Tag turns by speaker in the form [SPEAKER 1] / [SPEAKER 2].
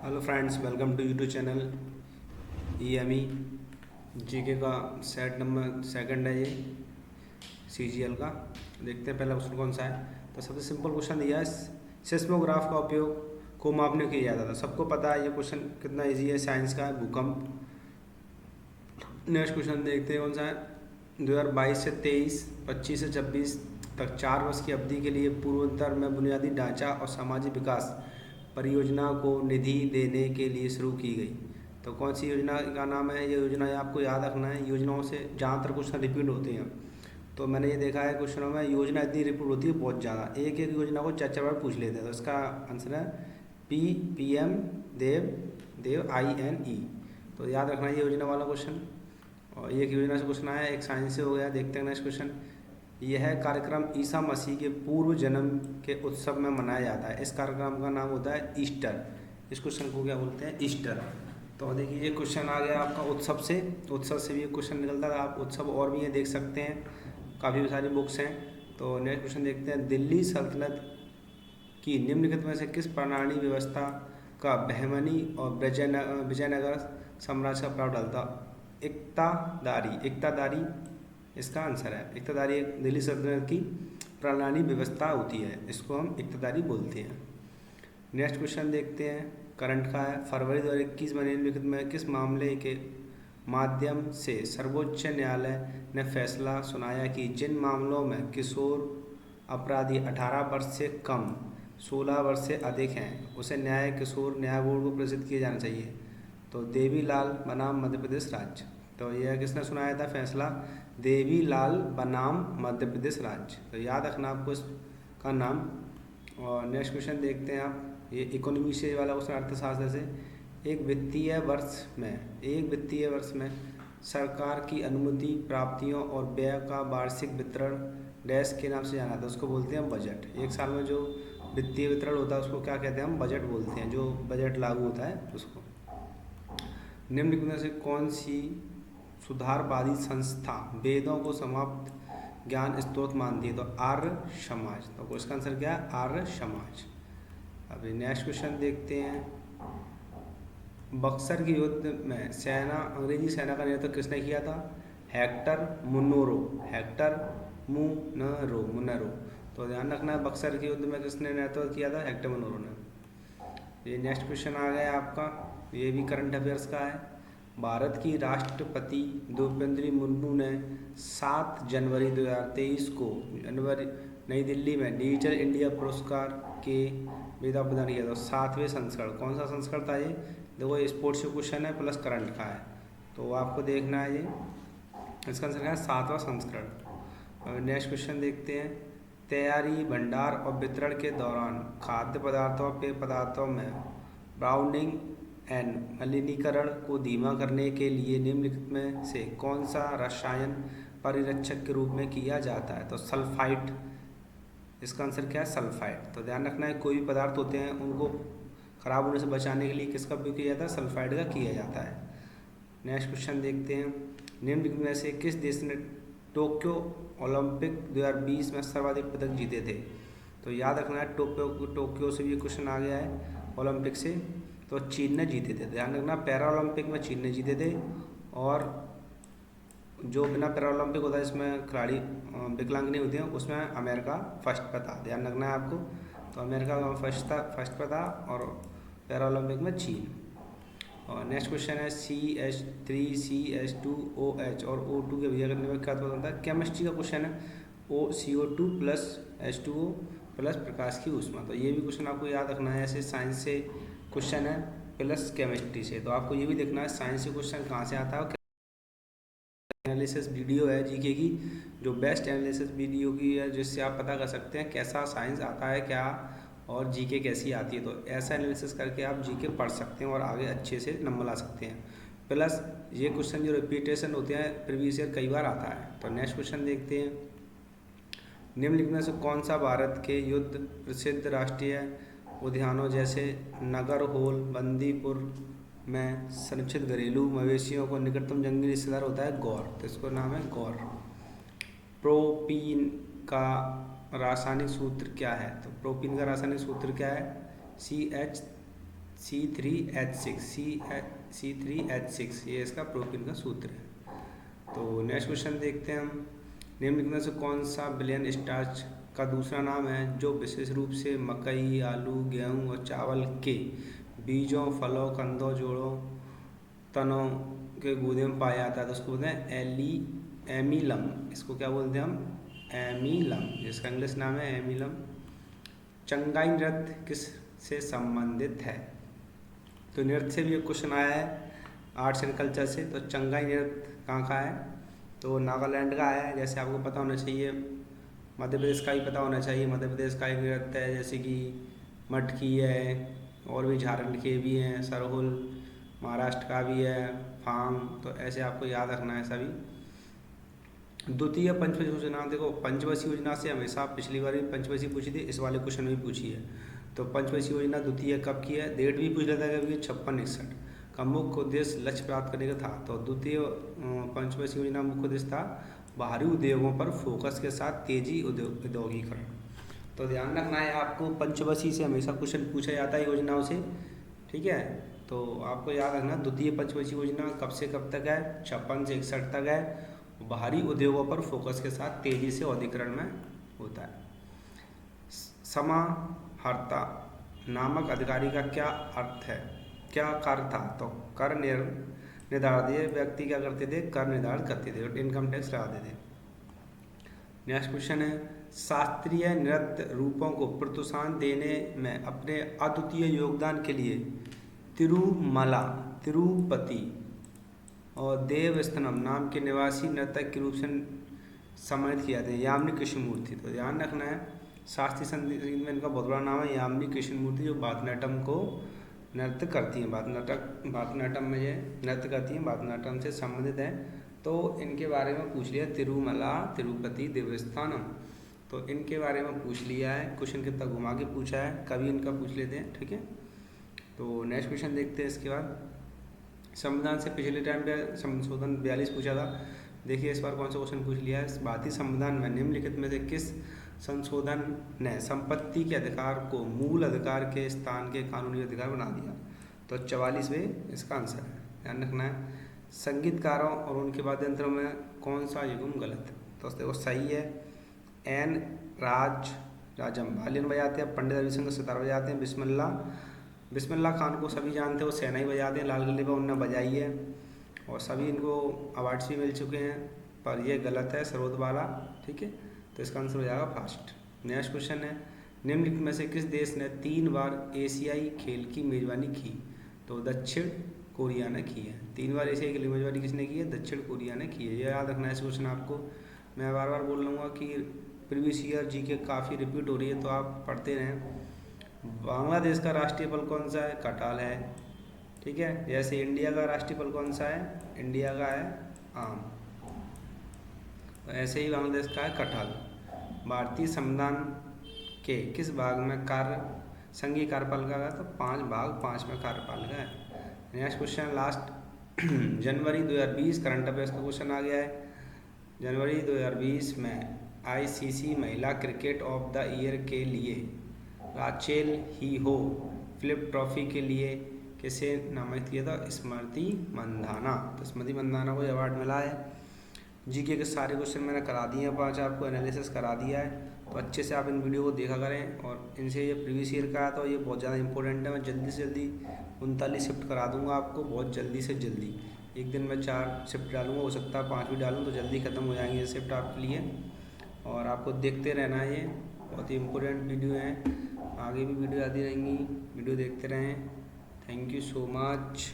[SPEAKER 1] Hello friends, welcome to YouTube channel EME GK का set number second है ये CGL का। देखते हैं पहला क्वेश्चन कौन सा है। तो सबसे सिंपल क्वेश्चन दिया है, सिस्मोग्राफ का उपयोग को मापने के लिए किया जाता था। सबको पता है ये क्वेश्चन कितना इजी है, साइंस का है, भूकंप। नेक्स्ट क्वेश्चन देखते हैं कौन सा है। 2022 से 23, 25 से 26 तक 4 वर्ष की अवधि के लिए पूर्वोत्तर में बुनियादी ढांचा और सामाजिक विकास परियोजना को निधि देने के लिए शुरू की गई। तो कौन सी योजना का नाम है? ये योजना आपको याद रखना है। योजनाओं से ज़्यादातर क्वेश्चन रिपीट होते हैं, तो मैंने ये देखा है क्वेश्चनों में योजना इतनी रिपीट होती है बहुत ज़्यादा, एक एक योजना को चार चार बार पूछ लेते हैं। तो इसका आंसर है PM देव INE। तो याद रखना ये योजना वाला क्वेश्चन। और एक योजना से क्वेश्चन आया, एक साइंस से हो गया। देखते हैं नेक्स्ट क्वेश्चन। यह कार्यक्रम ईसा मसीह के पूर्व जन्म के उत्सव में मनाया जाता है। इस कार्यक्रम का नाम होता है ईस्टर। इस क्वेश्चन को क्या बोलते हैं? ईस्टर। तो देखिए ये क्वेश्चन आ गया आपका उत्सव से। उत्सव से भी क्वेश्चन निकलता है, आप उत्सव और भी ये देख सकते हैं, काफ़ी सारी बुक्स हैं। तो नेक्स्ट क्वेश्चन देखते हैं। दिल्ली सल्तनत की निम्नलिखित में से किस प्रणाली व्यवस्था का बहमनी और विजयनगर साम्राज्य का प्रभाव डालता? इक्तादारी इसका आंसर है। इक्तदारी एक दिल्ली सल्तनत की प्रणाली व्यवस्था होती है, इसको हम इक्तदारी बोलते हैं। नेक्स्ट क्वेश्चन देखते हैं, करंट का है। फरवरी 2021 में निम्नलिखित में किस मामले के माध्यम से सर्वोच्च न्यायालय ने फैसला सुनाया कि जिन मामलों में किशोर अपराधी 18 वर्ष से कम 16 वर्ष से अधिक हैं उसे न्याय किशोर न्याय बोर्ड को प्रेषित किया जाना चाहिए? तो देवीलाल बनाम मध्य प्रदेश राज्य। तो यह किसने सुनाया था फैसला? देवीलाल बनाम मध्य प्रदेश राज्य। तो याद रखना आपको इसका नाम। और नेक्स्ट क्वेश्चन देखते हैं आप, ये इकोनॉमी से वाला क्वेश्चन, अर्थशास्त्र से। एक वित्तीय वर्ष में सरकार की अनुमति प्राप्तियों और व्यय का वार्षिक वितरण डैश के नाम से जाना था, उसको बोलते हैं बजट। एक साल में जो वित्तीय वितरण होता है उसको क्या कहते हैं? हम बजट बोलते हैं, जो बजट लागू होता है उसको। निम्नलिखित में से कौन सी सुधारवादी संस्था वेदों को समाप्त ज्ञान स्रोत मानती है? तो आर्य समाज। तो इसका आंसर क्या है? आर्य समाज। अभी नेक्स्ट क्वेश्चन देखते हैं। बक्सर के युद्ध में अंग्रेजी सेना का नेतृत्व किसने किया था? Hector Munro. तो ध्यान रखना है, बक्सर के युद्ध में किसने नेतृत्व किया था? हेक्टर मुनरो ने। ये नेक्स्ट क्वेश्चन आ गया आपका, ये भी करंट अफेयर्स का है। भारत की राष्ट्रपति द्रौपदी मुर्मू ने 7 जनवरी 2023 को नई दिल्ली में डिजिटल इंडिया पुरस्कार के विदा प्रदान किया था। 7वें संस्करण, कौन सा संस्करण था ये? देखो ये स्पोर्ट्स से क्वेश्चन है प्लस करंट का है, तो आपको देखना है ये। इसका आंसर क्या है? 7वां संस्करण। नेक्स्ट क्वेश्चन देखते हैं। तैयारी, भंडार और वितरण के दौरान खाद्य पदार्थों और पेय पदार्थों में ब्राउनिंग एंड मलिनीकरण को धीमा करने के लिए निम्नलिखित में से कौन सा रसायन परिरक्षक के रूप में किया जाता है? तो सल्फाइड। इसका आंसर क्या है? सल्फाइड। तो ध्यान रखना है, कोई भी पदार्थ होते हैं उनको खराब होने से बचाने के लिए किसका उपयोग किया जाता है? सल्फाइड का किया जाता है। नेक्स्ट क्वेश्चन देखते हैं। निम्नलिखित में से किस देश ने टोक्यो ओलंपिक 2020 में सर्वाधिक पदक जीते थे? तो याद रखना है, टोक्यो से भी क्वेश्चन आ गया है, ओलंपिक से। तो चीन ने जीते थे। ध्यान रखना, पैरा ओलंपिक में चीन ने जीते थे, और जो बिना पैरा ओलंपिक होता है इसमें खिलाड़ी विकलांग नहीं होते हैं, उसमें अमेरिका फर्स्ट पे था। ध्यान रखना है आपको। तो अमेरिका फर्स्ट पे था, और पैरा ओलंपिक में चीन। और नेक्स्ट क्वेश्चन है, CH3CH2OH और O2 के विजय करने में क्या होता है? केमिस्ट्री का क्वेश्चन है। CO2 प्लस H2O प्लस प्रकाश की ऊष्मा। तो ये भी क्वेश्चन आपको याद रखना है। ऐसे साइंस से क्वेश्चन है प्लस केमिस्ट्री से, तो आपको ये भी देखना है साइंस से क्वेश्चन कहाँ से आता है। एनालिसिस वीडियो है जीके की, जो बेस्ट एनालिसिस वीडियो की है, जिससे आप पता कर सकते हैं कैसा साइंस आता है क्या, और जीके कैसी आती है। तो ऐसा एनालिसिस करके आप जीके पढ़ सकते हैं और आगे अच्छे से नंबर ला सकते हैं। प्लस ये क्वेश्चन जो रिपीटेशन होते हैं प्रीवियस ईयर कई बार आता है। तो नेक्स्ट क्वेश्चन देखते हैं। निम्नलिखित में से कौन सा भारत के युद्ध प्रसिद्ध राष्ट्रीय उद्यानों जैसे नागरहोल, बंदीपुर में संरक्षित घरेलू मवेशियों को निकटतम जंगली रिश्तेदार होता है? गौर। तो इसको नाम है गौर। प्रोपीन का रासायनिक सूत्र क्या है? तो प्रोपीन का रासायनिक सूत्र क्या है? C3H6 ये इसका प्रोपीन का सूत्र है। तो नेक्स्ट क्वेश्चन देखते हैं हम। निम्नलिखित में से कौन सा विलयन स्टार्च का दूसरा नाम है जो विशेष रूप से मकई, आलू, गेहूं और चावल के बीजों, फलों, कंदों, जोड़ों, तनों के गूदे में पाया जाता है? तो उसको बोलते हैं एमीलम। इसको क्या बोलते हैं हम? एमीलम, जिसका इंग्लिश नाम है एमीलम। चंगाई नृत्य किस से संबंधित है? तो नृत्य से भी एक क्वेश्चन आया है आर्ट्स एंड कल्चर से। तो चंगाई नृत्य कहाँ का है? तो नागालैंड का है। जैसे आपको पता होना चाहिए, मध्य प्रदेश का ही पता होना चाहिए। मध्य प्रदेश का एक नृत्य है जैसे कि मटकी है, और भी झारखंड के भी हैं, सरहुल, महाराष्ट्र का भी है, फांग। तो ऐसे आपको याद रखना है सभी। द्वितीय पंचवर्षीय योजना, देखो पंचवर्षीय योजना से हमेशा पिछली बार भी पंचवर्षीय पूछी थी, इस वाले क्वेश्चन में भी पूछी है। तो पंचवर्षीय योजना द्वितीय कब की है? डेट भी पूछ लेता है कभी, 56-61 का मुख्य उद्देश्य लक्ष्य प्राप्त करने का था। तो द्वितीय पंचवर्षीय योजना मुख्य उद्देश्य था बाहरी उद्योगों पर फोकस के साथ तेजी औद्योगिकरण। तो ध्यान रखना है आपको, पंचवर्षीय से हमेशा क्वेश्चन पूछा जाता है योजनाओं से, ठीक है। तो आपको याद रखना द्वितीय पंचवर्षीय योजना कब से कब तक है? 56 से 61 तक है। बाहरी उद्योगों पर फोकस के साथ तेजी से औद्योगिकरण में होता है। समाहर्ता नामक अधिकारी का क्या अर्थ है, क्या कार्य था? तो कर निर्धारण व्यक्ति क्या करते थे? कर निर्धारण करते थे, इनकम टैक्स लगाते थे। नेक्स्ट क्वेश्चन है, शास्त्रीय नृत्य रूपों को प्रोत्साहन देने में अपने अद्वितीय योगदान के लिए तिरुमला, तिरुपति और देवस्थानम नाम के निवासी नर्तक के रूप से सम्मानित किया जाते हैं यामिनी कृष्णमूर्ति। तो ध्यान रखना है, शास्त्रीय संगीत में इनका बहुत बड़ा नाम है यामिनी कृष्णमूर्ति, जो भरतनाट्यम को नृत्य करती हैं। भरतनाट्यम में ये नृत्य करती हैं, भरतनाट्यम से संबंधित हैं। तो इनके बारे में पूछ लिया, तिरुमला, तिरुपति, देवस्थानम। तो इनके बारे में पूछ लिया है, क्वेश्चन कितना घुमा के पूछा है, कभी इनका पूछ लेते हैं, ठीक है। तो नेक्स्ट क्वेश्चन देखते हैं। इसके बाद संविधान से पिछले टाइम पे संशोधन 42 पूछा था। देखिए इस बार कौन सा क्वेश्चन पूछ लिया है। भारतीय संविधान में निम्नलिखित में से किस संशोधन ने संपत्ति के अधिकार को मूल अधिकार के स्थान के कानूनी अधिकार बना दिया? तो 44वें इसका आंसर है। ध्यान रखना है, संगीतकारों और उनके वाद्य यंत्रों में कौन सा युग्म गलत है? तो देखो सही है, एन राजम वायलिन बजाते हैं, पंडित रविशंकर सितार बजाते हैं, बिस्मिल्लाह खान को सभी जानते हो, शहनाई बजाते हैं, लाल किले पर उन्होंने बजाई है और सभी इनको अवार्ड्स भी मिल चुके हैं। पर ये गलत है, सरोद वाला, ठीक है। तो इसका आंसर हो जाएगा फर्स्ट। नेक्स्ट क्वेश्चन है, निम्नलिखित में से किस देश ने 3 बार एशियाई खेल की मेजबानी की? तो दक्षिण कोरिया ने की है। 3 बार एशियाई खेल की मेजबानी किसने की है? दक्षिण कोरिया ने की है। ये याद रखना है इस क्वेश्चन आपको। मैं बार बार बोल लूँगा कि प्रीवियस ईयर जीके काफ़ी रिपीट हो रही है, तो आप पढ़ते रहें। बांग्लादेश का राष्ट्रीय फल कौन सा है? कटहल है, ठीक है। जैसे इंडिया का राष्ट्रीय फल कौन सा है? इंडिया का है आम। तो ऐसे ही बांग्लादेश का है कटहल। भारतीय संविधान के किस भाग में संघीय कार्यपालिका का? तो 5 भाग 5 में कार्यपालिका है। नेक्स्ट क्वेश्चन लास्ट जनवरी 2020 करंट अफेयर्स का क्वेश्चन आ गया है। जनवरी 2020 में ICC महिला क्रिकेट ऑफ द ईयर के लिए राचेल हीहो फिलिप ट्रॉफी के लिए किसे नामित किया था? स्मृति मंधाना। तो स्मृति मंधाना को अवार्ड मिला है। जीके के सारे क्वेश्चन मैंने करा दिए हैं, 5 आपको एनालिसिस करा दिया है। तो अच्छे से आप इन वीडियो को देखा करें, और इनसे ये प्रीवियस ईयर का है तो ये बहुत ज़्यादा इंपॉर्टेंट है। मैं जल्दी से जल्दी 39 शिफ्ट करा दूंगा आपको, बहुत जल्दी से जल्दी। एक दिन में 4 शिफ्ट डालूंगा, हो सकता है 5 भी डालूँ, तो जल्दी ख़त्म हो जाएंगे ये शिफ्ट आपके लिए। और आपको देखते रहना है, ये बहुत ही इम्पोर्टेंट वीडियो है। आगे भी वीडियो आती रहेंगी, वीडियो देखते रहें। Thank you so much.